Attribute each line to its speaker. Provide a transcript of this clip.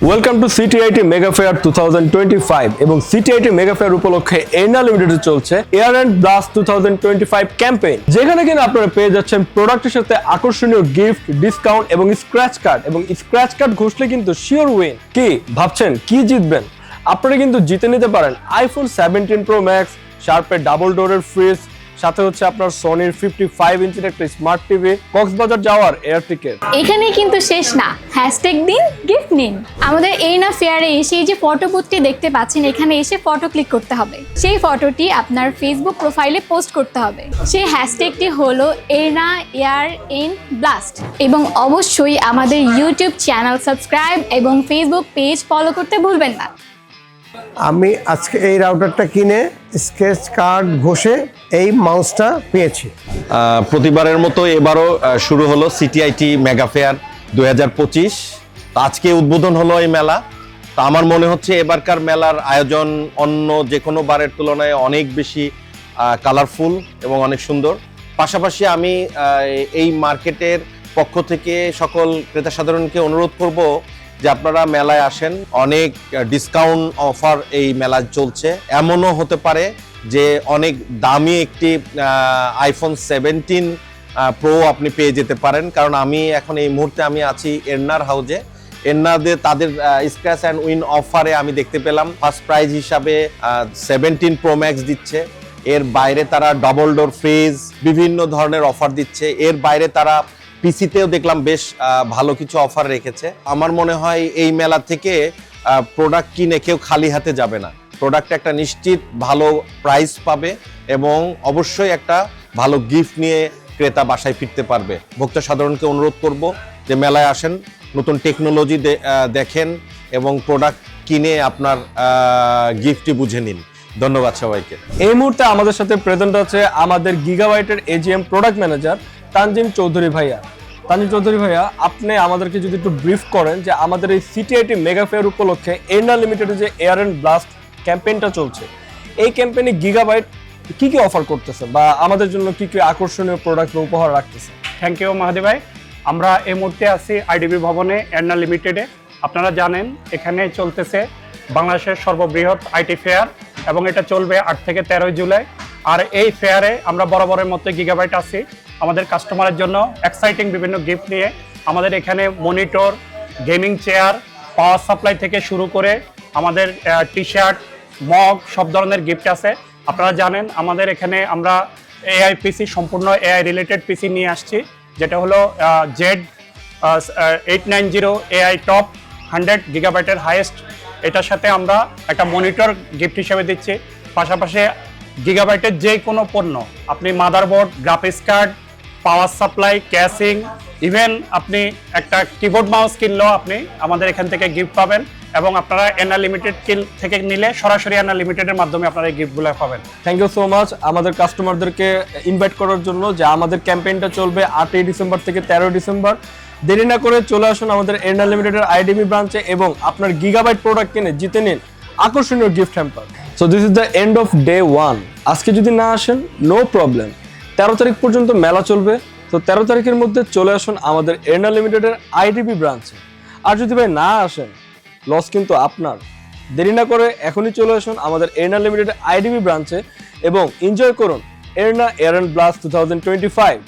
Speaker 1: Welcome to সিটিআইটি mega fair 2025 এবং সিটিআইটি mega fair উপলক্ষে এর্না লিমিটেডে চলছে এয়ার এন্ড ব্লাস্ট 2025 ক্যাম্পেইন, যেখানে কিনা আপনারা পেয়ে যাচ্ছেন প্রোডাক্টের সাথে আকর্ষণীয় গিফট, ডিসকাউন্ট এবং স্ক্র্যাচ কার্ড। এবং স্ক্র্যাচ কার্ড ঘষলে কিন্তু শিওর উইন। কি ভাবছেন কি জিতবেন? আপনারা কিন্তু জিতে নিতে পারেন আইফোন 17 প্রো ম্যাক্স, শার্পের ডাবল ডোরের ফ্রিজ, সাথে হচ্ছে আপনার সনির 55 ইঞ্চির একটা স্মার্ট টিভি, কক্সবাজার যাওয়ার এয়ার টিকেট।
Speaker 2: এখানে কিন্তু শেষ না, হ্যাশট্যাগ দিন, গিফট নিন। আমাদের এর্না ফেয়ারে এসে এই যে ফটো বুথটি দেখতে পাচ্ছেন, এখানে এসে ফটো ক্লিক করতে হবে। সেই ফটোটি আপনার ফেসবুক প্রোফাইলে পোস্ট করতে হবে। সেই হ্যাশট্যাগটি হলো এর্না এয়ার এন্ড ব্লাস্ট। এবং অবশ্যই আমাদের ইউটিউব চ্যানেল সাবস্ক্রাইব এবং ফেসবুক পেজ ফলো করতে ভুলবেন না।
Speaker 3: আমি আজকে এই রাউটারটা কিনে স্কেচ কার্ড ঘষে এই মাউসটা পেয়েছি।
Speaker 4: প্রতিবারের মতো এবারও শুরু হলো সিটিআইটি মেগা ফেয়ার 2025। আজকে উদ্বোধন হলো এই মেলা। তো আমার মনে হচ্ছে এবারকার মেলার আয়োজন অন্য যে কোনো বারের তুলনায় অনেক বেশি কালারফুল এবং অনেক সুন্দর। পাশাপাশি আমি এই মার্কেটের পক্ষ থেকে সকল ক্রেতা সাধারণকে অনুরোধ করব যে আপনারা মেলায় আসেন। অনেক ডিসকাউন্ট অফার এই মেলায় চলছে। এমনও হতে পারে যে অনেক দামি একটি আইফোন 17 প্রো আপনি পেয়ে যেতে পারেন, কারণ আমি এখন এই মুহূর্তে আমি আছি এর্নার হাউজে। এর্নাদের তাদের স্ক্র্যাচ অ্যান্ড উইন অফারে আমি দেখতে পেলাম ফার্স্ট প্রাইজ হিসাবে 17 প্রো ম্যাক্স দিচ্ছে। এর বাইরে তারা ডাবল ডোর ফ্রিজ, বিভিন্ন ধরনের অফার দিচ্ছে। এর বাইরে তারা পিসিতেও দেখলাম বেশ ভালো কিছু অফার রেখেছে। আমার মনে হয় এই মেলা থেকে প্রোডাক্ট কিনে কেউ খালি হাতে যাবে না। প্রোডাক্ট একটা নিশ্চিত ভালো প্রাইস পাবে এবং অবশ্যই একটা ভালো গিফট নিয়ে ক্রেতা বাসায় ফিরতে পারবে। ভোক্তা সাধারণকে অনুরোধ করব যে মেলায় আসেন, নতুন টেকনোলজি দেখেন এবং প্রোডাক্ট কিনে আপনার গিফটটি বুঝে নিন। ধন্যবাদ সবাইকে।
Speaker 1: এই মুহূর্তে আমাদের সাথে প্রেজেন্ট আছে আমাদের গিগাবাইটের AGM product manager Tanzim Chowdhury ভাইয়া। তানজিম চৌধুরী ভাইয়া, আপনি আমাদেরকে যদি একটু ব্রিফ করেন যে আমাদের এই সিটিআইটি মেগা ফেয়ার উপলক্ষে এর্না লিমিটেডের যে এয়ার এন্ড ব্লাস্ট ক্যাম্পেইনটা চলছে, এই ক্যাম্পেইনে গিগাবাইট কি কি অফার করতেছে বা আমাদের জন্য কি কি আকর্ষণীয় প্রোডাক্ট বা উপহার রাখতেছে?
Speaker 5: থ্যাংক ইউ মাহাদি ভাই। আমরা এই মুহূর্তে আছি আইডিবি ভবনে এর্না লিমিটেডে। আপনারা জানেন এখানে চলতেছে বাংলাদেশের সর্ববৃহৎ আইটি ফেয়ার এবং এটা চলবে 8 থেকে 13 জুলাই। আর এই ফেয়ারে আমরা বরাবরের মতো গিগাবাইট আছি আমাদের কাস্টমারের জন্য এক্সাইটিং বিভিন্ন গিফট নিয়ে। আমাদের এখানে monitor, gaming chair, power supply থেকে শুরু করে আমাদের টি শার্ট, মগ, সব ধরনের গিফট আছে। আপনারা জানেন আমাদের এখানে আমরা এআই পিসি, সম্পূর্ণ এআই রিলেটেড পিসি নিয়ে আসছি, যেটা হলো Z890 এআই টপ 100 গিগাবাইটের হাইয়েস্ট। এটার সাথে আমরা একটা মনিটর গিফট হিসেবে দিচ্ছি। পাশাপাশি গিগাবাইটের যে কোনো পণ্য, আপনি motherboard, graphics card, power supply, casing, even আপনি একটা কিবোর্ড মাউস কিনলেও আপনি আমাদের এখান থেকে গিফট পাবেন। এবং আপনারা এর্না লিমিটেড থেকে নিলে সরাসরি এর্না লিমিটেডের মাধ্যমে আপনারা এই গিফটগুলো পাবেন।
Speaker 1: থ্যাংক ইউ সো মাচ আমাদের কাস্টমারদেরকে ইনভাইট করার জন্য, যে আমাদের ক্যাম্পেইনটা চলবে 8 ডিসেম্বর থেকে 13 ডিসেম্বর। দেরি না করে চলে আসুন আমাদের এর্না লিমিটেডের আইডিবি ব্রাঞ্চে এবং আপনার গিগাবাইট প্রোডাক্ট কিনে জিতে নিন আকর্ষণীয় gift hamper. So this is the end off day 1। আজকে যদি না আসেন নো প্রবলেম, 13 তারিখ পর্যন্ত মেলা চলবে। তো 13 তারিখের মধ্যে চলে আসুন আমাদের এর্না লিমিটেডের আইডিবি ব্রাঞ্চে। আর যদি ভাই না আসেন, লস কিন্তু আপনার। দেরি না করে এখনই চলে আসুন আমাদের এর্না লিমিটেডের আইডিবি ব্রাঞ্চে এবং এনজয় করুন এর্না এয়ার এন্ড ব্লাস্ট 2025।